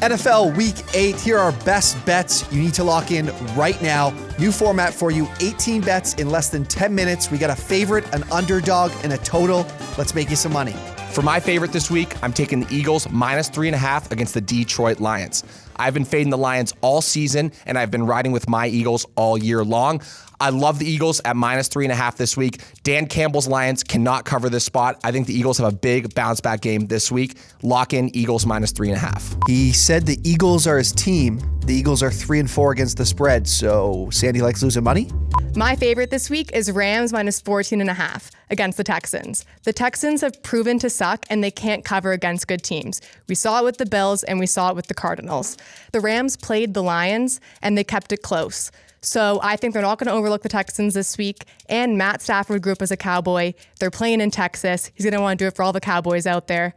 NFL Week 8, here are our best bets you need to lock in right now. New format for you, 18 bets in less than 10 minutes. We got a favorite, an underdog, and a total. Let's make you some money. For my favorite this week, I'm taking the Eagles minus 3.5 against the Detroit Lions. I've been fading the Lions all season, and I've been riding with my Eagles all year long. I love the Eagles at minus 3.5 this week. Dan Campbell's Lions cannot cover this spot. I think the Eagles have a big bounce back game this week. Lock in Eagles minus 3.5. He said the Eagles are his team. The Eagles are 3-4 against the spread, so Sandy likes losing money? My favorite this week is Rams minus 14.5 against the Texans. The Texans have proven to suck, and they can't cover against good teams. We saw it with the Bills, and we saw it with the Cardinals. The Rams played the Lions, and they kept it close. So I think they're not going to overlook the Texans this week. And Matt Stafford grew up as a Cowboy. They're playing in Texas. He's going to want to do it for all the Cowboys out there.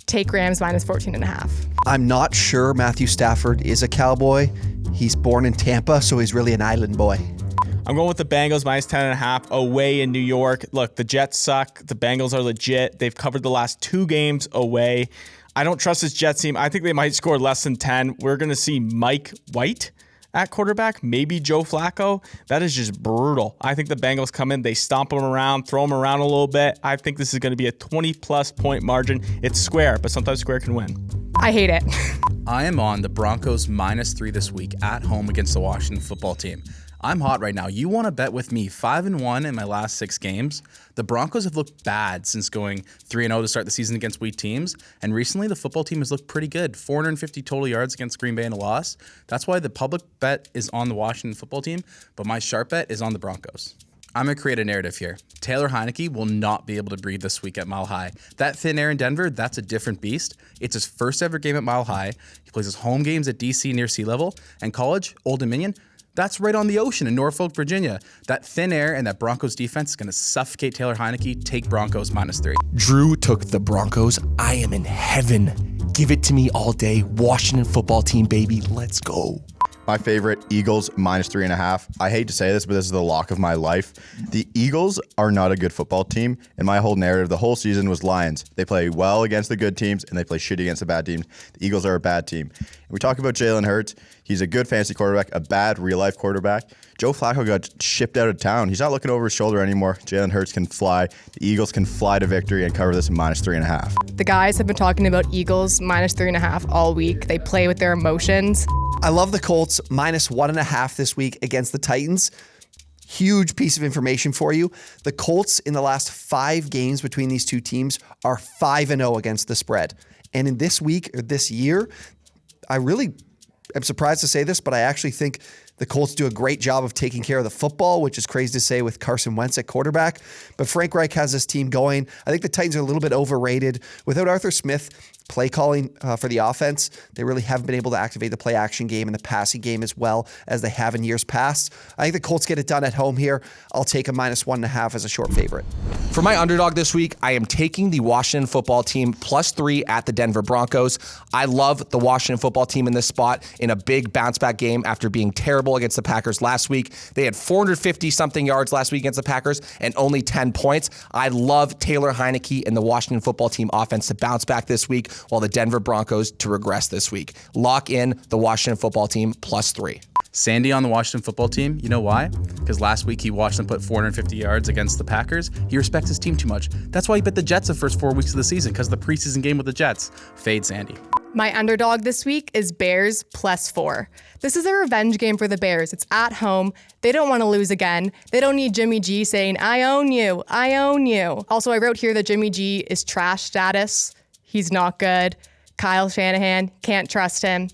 Take Rams minus 14.5. I'm not sure Matthew Stafford is a Cowboy. He's born in Tampa, so he's really an island boy. I'm going with the Bengals minus 10.5 away in New York. Look, the Jets suck. The Bengals are legit. They've covered the last 2 games away. I don't trust this Jets team. I think they might score less than 10. We're going to see Mike White at quarterback, maybe Joe Flacco. That is just brutal. I think the Bengals come in, they stomp them around, throw them around a little bit. I think this is going to be a 20-plus point margin. It's square, but sometimes square can win. I hate it. I am on the Broncos minus 3 this week at home against the Washington football team. I'm hot right now. You want to bet with me? 5-1 in my last 6 games. The Broncos have looked bad since going 3-0 to start the season against weak teams. And recently, the football team has looked pretty good. 450 total yards against Green Bay in a loss. That's why the public bet is on the Washington football team, but my sharp bet is on the Broncos. I'm going to create a narrative here. Taylor Heineke will not be able to breathe this week at Mile High. That thin air in Denver, that's a different beast. It's his first ever game at Mile High. He plays his home games at DC near sea level. And college, Old Dominion, that's right on the ocean in Norfolk, Virginia. That thin air and that Broncos defense is going to suffocate Taylor Heineke. Take Broncos minus 3. Drew took the Broncos. I am in heaven. Give it to me all day. Washington football team, baby. Let's go. My favorite, Eagles minus 3.5. I hate to say this, but this is the lock of my life. The Eagles are not a good football team, and my whole narrative the whole season was Lions. They play well against the good teams, and they play shitty against the bad teams. The Eagles are a bad team. And we talk about Jalen Hurts. He's a good fantasy quarterback, a bad real-life quarterback. Joe Flacco got shipped out of town. He's not looking over his shoulder anymore. Jalen Hurts can fly. The Eagles can fly to victory and cover this in minus 3.5. The guys have been talking about Eagles minus 3.5 all week. They play with their emotions. I love the Colts minus 1.5 this week against the Titans. Huge piece of information for you. The Colts in the last 5 games between these two teams are 5-0 against the spread. And in this week or this year, I really am surprised to say this, but I actually think the Colts do a great job of taking care of the football, which is crazy to say with Carson Wentz at quarterback. But Frank Reich has this team going. I think the Titans are a little bit overrated. Without Arthur Smith play calling for the offense, they really haven't been able to activate the play action game and the passing game as well as they have in years past. I think the Colts get it done at home here. I'll take a minus 1.5 as a short favorite. For my underdog this week, I am taking the Washington football team plus 3 at the Denver Broncos. I love the Washington football team in this spot in a big bounce back game after being terrible against the Packers last week. They had 450 something yards last week against the Packers and only 10 points. I love Taylor Heineke and the Washington football team offense to bounce back this week, while the Denver Broncos to regress this week. Lock in the Washington football team plus 3. Sandy on the Washington football team. You know why? Because last week he watched them put 450 yards against the Packers. He respects his team too much. That's why he bet the Jets the first 4 weeks of the season, because of the preseason game with the Jets. Fade Sandy. My underdog this week is Bears plus 4. This is a revenge game for the Bears. It's at home. They don't want to lose again. They don't need Jimmy G saying, I own you, I own you. Also, I wrote here that Jimmy G is trash status. He's not good. Kyle Shanahan, can't trust him.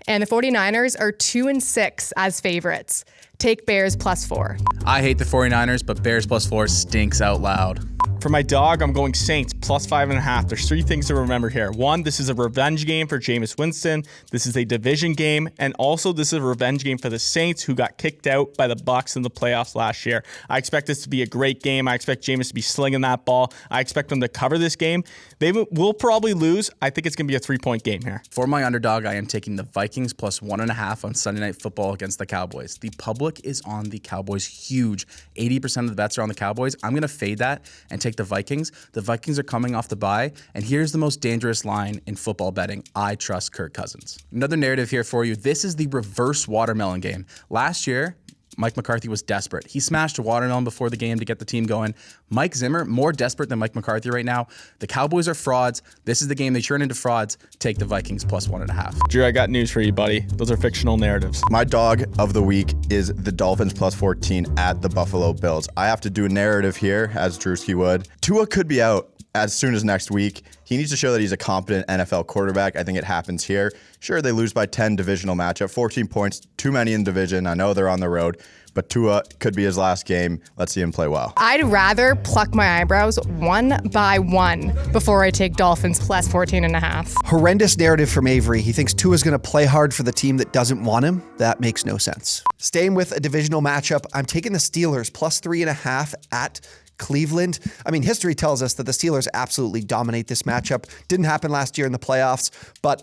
And the 49ers are 2-6 as favorites. Take Bears plus 4. I hate the 49ers, but Bears plus 4 stinks out loud. For my dog, I'm going Saints plus 5.5. There's 3 things to remember here. 1, this is a revenge game for Jameis Winston. This is a division game. And also, this is a revenge game for the Saints, who got kicked out by the Bucs in the playoffs last year. I expect this to be a great game. I expect Jameis to be slinging that ball. I expect them to cover this game. They will probably lose. I think it's going to be a 3-point game here. For my underdog, I am taking the Vikings plus 1.5 on Sunday Night Football against the Cowboys. The public is on the Cowboys huge. 80% of the bets are on the Cowboys. I'm going to fade that and take take the Vikings. The Vikings are coming off the bye, and here's the most dangerous line in football betting. I trust Kirk Cousins. Another narrative here for you. This is the reverse watermelon game. Last year, Mike McCarthy was desperate. He smashed a watermelon before the game to get the team going. Mike Zimmer, more desperate than Mike McCarthy right now. The Cowboys are frauds. This is the game they turn into frauds. Take the Vikings plus 1.5. Drew, I got news for you, buddy. Those are fictional narratives. My dog of the week is the Dolphins plus 14 at the Buffalo Bills. I have to do a narrative here, as Drewski would. Tua could be out as soon as next week. He needs to show that he's a competent NFL quarterback. I think it happens here. Sure, they lose by 10 divisional matchup, 14 points, too many in division. I know they're on the road, but Tua could be his last game. Let's see him play well. I'd rather pluck my eyebrows one by one before I take Dolphins plus 14.5. Horrendous narrative from Avery. He thinks Tua's going to play hard for the team that doesn't want him. That makes no sense. Staying with a divisional matchup, I'm taking the Steelers plus 3.5 at Cleveland. I mean, history tells us that the Steelers absolutely dominate this matchup. Didn't happen last year in the playoffs, but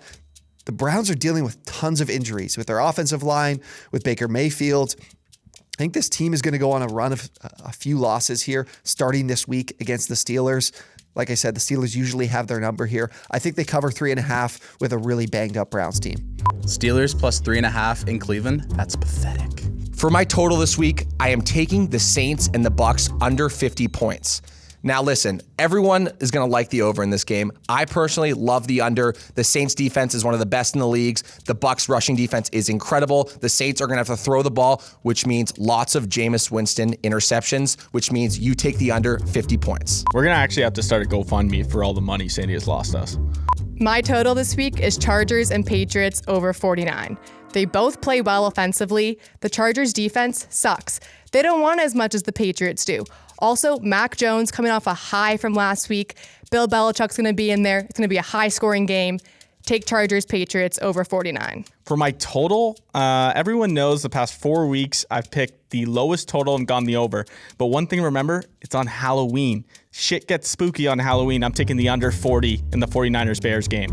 the Browns are dealing with tons of injuries with their offensive line, with Baker Mayfield. I think this team is going to go on a run of a few losses here starting this week against the Steelers. Like I said, the Steelers usually have their number here. I think they cover 3.5 with a really banged up Browns team. Steelers plus 3.5 in Cleveland. That's pathetic. For my total this week, I am taking the Saints and the Bucks under 50 points. Now listen, everyone is going to like the over in this game. I personally love the under. The Saints defense is one of the best in the leagues. The Bucks rushing defense is incredible. The Saints are going to have to throw the ball, which means lots of Jameis Winston interceptions, which means you take the under 50 points. We're going to actually have to start a GoFundMe for all the money Sandy has lost us. My total this week is Chargers and Patriots over 49. They both play well offensively. The Chargers defense sucks. They don't want as much as the Patriots do. Also, Mac Jones coming off a high from last week. Bill Belichick's going to be in there. It's going to be a high-scoring game. Take Chargers, Patriots over 49. For my total, everyone knows the past 4 weeks I've picked the lowest total and gone the over. But one thing to remember, it's on Halloween. Shit gets spooky on Halloween. I'm taking the under 40 in the 49ers-Bears game.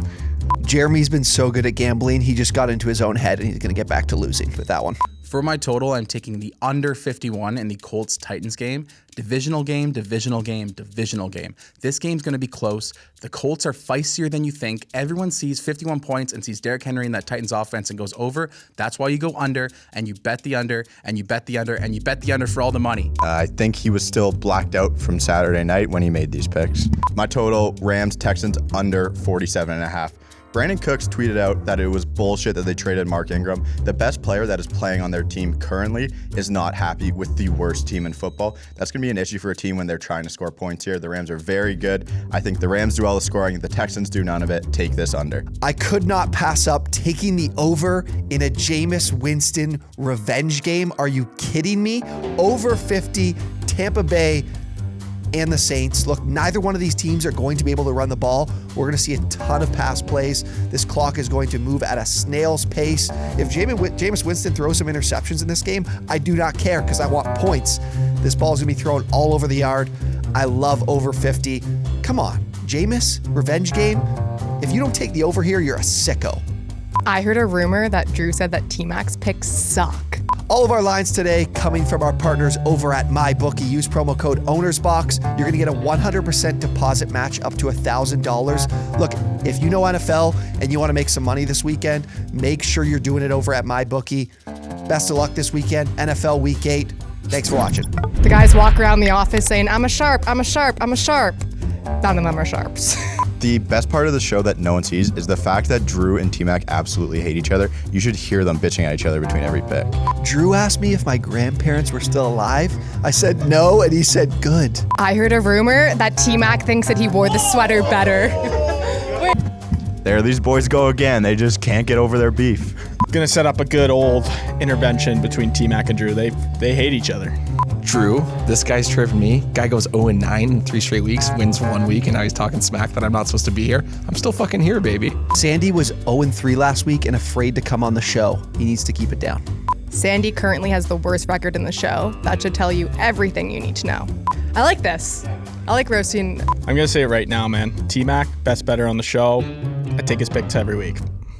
Jeremy's been so good at gambling, he just got into his own head and he's going to get back to losing with that one. For my total, I'm taking the under 51 in the Colts-Titans game. Divisional game, divisional game, divisional game. This game's going to be close. The Colts are feistier than you think. Everyone sees 51 points and sees Derrick Henry in that Titans offense and goes over. That's why you go under, and you bet the under, and you bet the under, and you bet the under for all the money. I think he was still blacked out from Saturday night when he made these picks. My total, Rams-Texans under 47.5. Brandon Cooks tweeted out that it was bullshit that they traded Mark Ingram. The best player that is playing on their team currently is not happy with the worst team in football. That's going to be an issue for a team when they're trying to score points here. The Rams are very good. I think the Rams do all the scoring. The Texans do none of it. Take this under. I could not pass up taking the over in a Jameis Winston revenge game. Are you kidding me? Over 50, Tampa Bay and the Saints. Look, neither one of these teams are going to be able to run the ball. We're going to see a ton of pass plays. This clock is going to move at a snail's pace. If Jameis Winston throws some interceptions in this game, I do not care because I want points. This ball is going to be thrown all over the yard. I love over 50. Come on, Jameis, revenge game. If you don't take the over here, you're a sicko. I heard a rumor that Drew said that T-Max picks suck. All of our lines today coming from our partners over at MyBookie. Use promo code OwnersBox. You're going to get a 100% deposit match up to $1,000. Look, if you know NFL and you want to make some money this weekend, make sure you're doing it over at MyBookie. Best of luck this weekend, NFL Week 8. Thanks for watching. The guys walk around the office saying, I'm a sharp, I'm a sharp, I'm a sharp. None of them are sharps. The best part of the show that no one sees is the fact that Drew and T-Mac absolutely hate each other. You should hear them bitching at each other between every pick. Drew asked me if my grandparents were still alive. I said no, and he said good. I heard a rumor that T-Mac thinks that he wore the sweater better. There these boys go again. They just can't get over their beef. Gonna set up a good old intervention between T-Mac and Drew. They hate each other. Drew, this guy's tripping me. Guy goes 0-9 in 3 straight weeks, wins 1 week, and now he's talking smack that I'm not supposed to be here. I'm still fucking here, baby. Sandy was 0-3 last week and afraid to come on the show. He needs to keep it down. Sandy currently has the worst record in the show. That should tell you everything you need to know. I like this. I like roasting. I'm gonna say it right now, man. T-Mac, best better on the show. I take his picks every week.